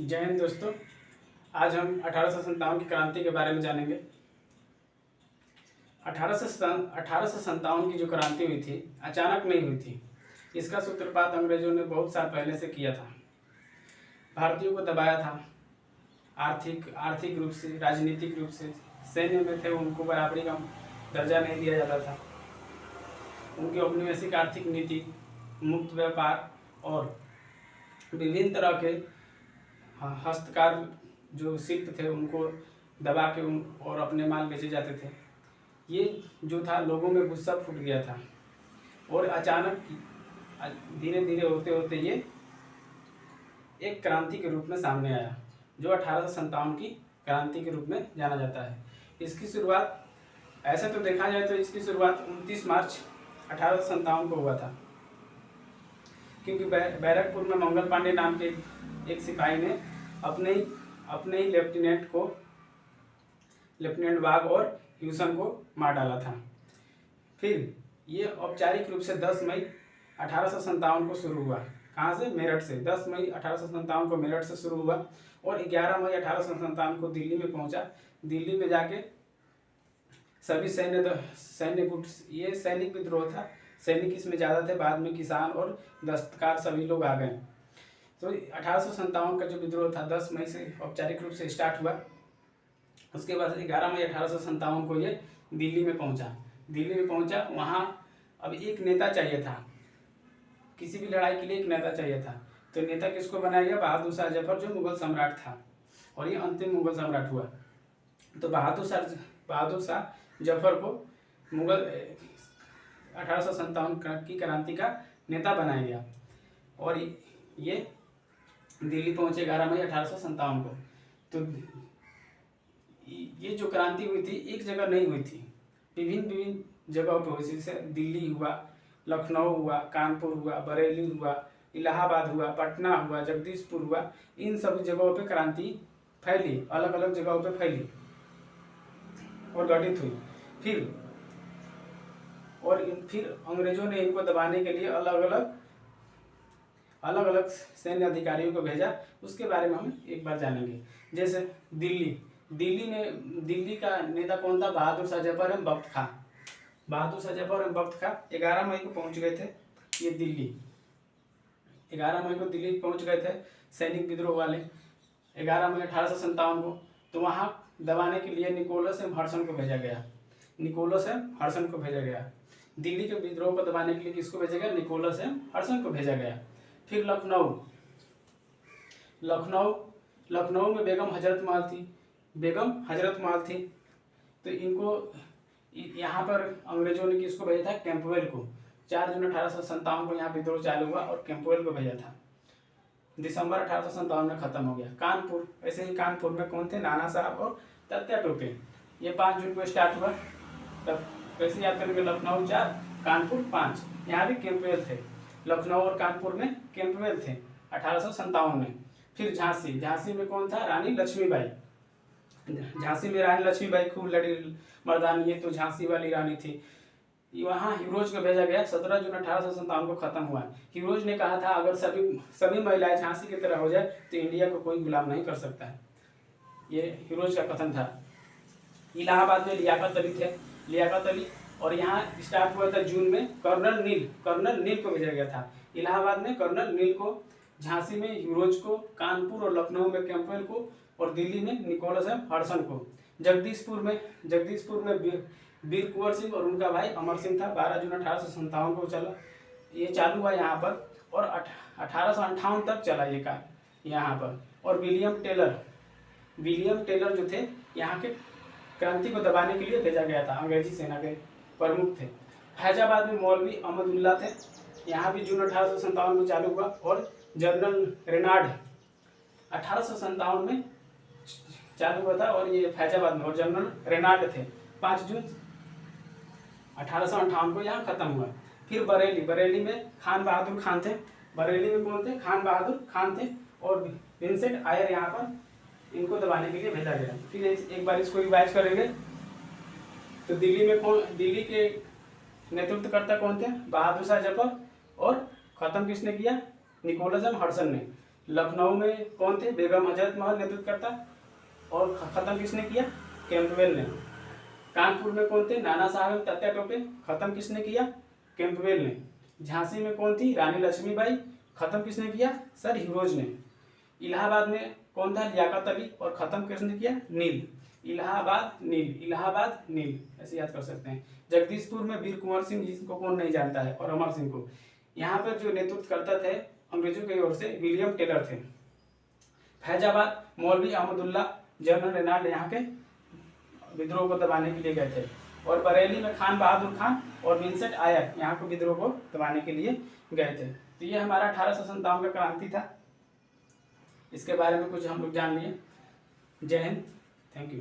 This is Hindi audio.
जय हिंद दोस्तों। आज हम 1857 की क्रांति के बारे में जानेंगे। 1857 की जो क्रांति हुई थी अचानक नहीं हुई थी। इसका सूत्रपात अंग्रेजों ने बहुत साल पहले से किया था। भारतीयों को दबाया था, आर्थिक रूप से, राजनीतिक रूप से। सैन्य में थे, उनको बराबरी का दर्जा नहीं दिया जाता था। उनकी औपनिवेशिक आर्थिक नीति, मुक्त व्यापार और विभिन्न तरह के हस्तकार जो शिल्प थे उनको दबा के और अपने माल बेचे जाते थे। ये जो था, लोगों में गुस्सा फूट गया था और अचानक धीरे धीरे होते होते ये एक क्रांति के रूप में सामने आया, जो 1857 की क्रांति के रूप में जाना जाता है। इसकी शुरुआत, ऐसे तो देखा जाए तो इसकी शुरुआत 29 मार्च 1857 को हुआ था, क्योंकि बैरकपुर में मंगल पांडे नाम के एक सिपाही ने अपने ही लेफ्टिनेंट वाघ और ह्यूसन को मार डाला था। फिर ये औपचारिक रूप से 10 मई 1857 को शुरू हुआ। कहाँ से? मेरठ से। 10 मई 1857 को मेरठ से शुरू हुआ और 11 मई 1857 को दिल्ली में पहुंचा। दिल्ली में जाके सभी सैन्य गुट, ये सैनिक विद्रोह था। सैनिक इसमें ज़्यादा थे, बाद में किसान और दस्तकार सभी लोग आ गए। तो 1857 का जो विद्रोह था 10 मई से औपचारिक रूप से स्टार्ट हुआ। उसके बाद 11 मई 1857 को ये दिल्ली में पहुंचा। वहाँ अब एक नेता चाहिए था, किसी भी लड़ाई के लिए एक नेता चाहिए था। तो नेता किसको बनाया गया? बहादुर शाह जफर, जो मुगल सम्राट था और ये अंतिम मुगल सम्राट हुआ। तो बहादुर शाह जफर को मुगल 1857 की क्रांति का नेता बनाया गया और ये दिल्ली पहुंचे 11 मई 1857 को। तो ये जो क्रांति हुई थी एक जगह नहीं हुई थी, विभिन्न जगहों पर हुई। जैसे दिल्ली हुआ, लखनऊ हुआ, कानपुर हुआ, बरेली हुआ, इलाहाबाद हुआ, पटना हुआ, जगदीशपुर हुआ। इन सब जगहों पे क्रांति फैली, अलग अलग जगहों पे फैली और घटित हुई। फिर अंग्रेजों ने इनको दबाने के लिए अलग अलग सैन्य अधिकारियों को भेजा। उसके बारे में हम एक बार जानेंगे। जैसे दिल्ली का नेता कौन था? बहादुर शाह जफर एवं बख्त खां। बहादुर शाह जफर एवं बख्त खां 11 मई को पहुंच गए थे ये दिल्ली। 11 मई को दिल्ली पहुंच गए थे सैनिक विद्रोह वाले 11 मई 1857 को। तो वहाँ दबाने के लिए निकोलस एवं हडसन को भेजा गया। दिल्ली के विद्रोह को दबाने के लिए किसको भेजा गया? निकोलस एवं हडसन को भेजा गया। फिर लखनऊ में बेगम हजरत महल थी। तो इनको यहाँ पर अंग्रेजों ने किसको भेजा था? कैंपवेल को। 4 जून 1857 को यहाँ विद्रोह चालू हुआ और कैंपवेल को भेजा था। दिसंबर 1857 में खत्म हो गया। कानपुर, ऐसे ही कानपुर में कौन थे? नाना साहब और तात्या टोपे। ये 5 जून को स्टार्ट हुआ। तब कैसे याद करेंगे? लखनऊ 4, कानपुर 5। यहाँ भी कैंपवेल थे। लखनऊ और कानपुर में कैंपवेल थे 1857 में। फिर झांसी में कौन था? रानी लक्ष्मीबाई। झांसी में रानी लक्ष्मीबाई खूब लड़ी मर्दानी, ये तो झांसी वाली रानी थी। वहाँ हिरोज को भेजा गया। 17 जून 1857 को खत्म हुआ। हिरोज ने कहा था अगर सभी महिलाएं झांसी की तरह हो जाए तो इंडिया को कोई गुलाम नहीं कर सकता है। ये हिरोज का कथन था। इलाहाबाद में लियाकत अली और यहाँ स्टार्ट हुआ था जून में कर्नल नील को भेजा गया था। इलाहाबाद में कर्नल नील को, झांसी में हिरोज को, कानपुर और लखनऊ में कैंपवेल को और दिल्ली में निकोलस एवं हडसन को। जगदीशपुर में वीर कुंवर सिंह और उनका भाई अमर सिंह था। 12 जून 1857 को ये चालू हुआ यहाँ पर और 1858 तक चला ये कार्य यहाँ पर। और विलियम टेलर जो थे यहाँ के क्रांति को दबाने के लिए भेजा गया था, अंग्रेजी सेना के प्रमुख थे। फैजाबाद में मौलवी अहमदुल्ला थे। यहाँ भी जून 1857 में चालू हुआ और जनरल रेनाड 1857 में चालू हुआ था और ये फैजाबाद में, और जनरल रेनाड थे। 5 जून 1858 को यहाँ खत्म हुआ। फिर बरेली में खान बहादुर खान थे। बरेली में कौन थे? खान बहादुर खान थे और विंसेंट आयर यहाँ पर इनको दबाने के लिए भेजा गया। फिर एक बार इसको रिवाइज करेंगे। तो दिल्ली के नेतृत्वकर्ता कौन थे? बहादुर शाह जफर और खत्म किसने किया? निकोलस एवं हडसन ने। लखनऊ में कौन थे? बेगम हजरत महल नेतृत्व करता, और खत्म किसने किया? कैंपबेल ने। कानपुर में कौन थे? नाना साहब तात्या टोपे, खत्म किसने किया? कैंपबेल ने। झांसी में कौन थी? रानी लक्ष्मीबाई, खत्म किसने किया? सर हीरोज ने। इलाहाबाद में कौन था? लियाकत अली, और खत्म किसने किया? नील। इलाहाबाद नील, इलाहाबाद नील, ऐसे याद कर सकते हैं। जगदीशपुर में वीर कुंवर सिंह, जिसको कौन नहीं जानता है, और अमर सिंह को। यहाँ पर जो नेतृत्व करता थे अंग्रेजों की ओर से विलियम टेलर थे। फैजाबाद मौलवी अहमदुल्ला, जनरल रेनाल्ड यहाँ के विद्रोह को दबाने के लिए गए थे। और बरेली में खान बहादुर खान और विंसेंट आयर यहाँ को विद्रोह को दबाने के लिए गए थे। तो ये हमारा 1857 का क्रांति था, इसके बारे में कुछ हम लोग जान लिए। जय हिंद, थैंक यू।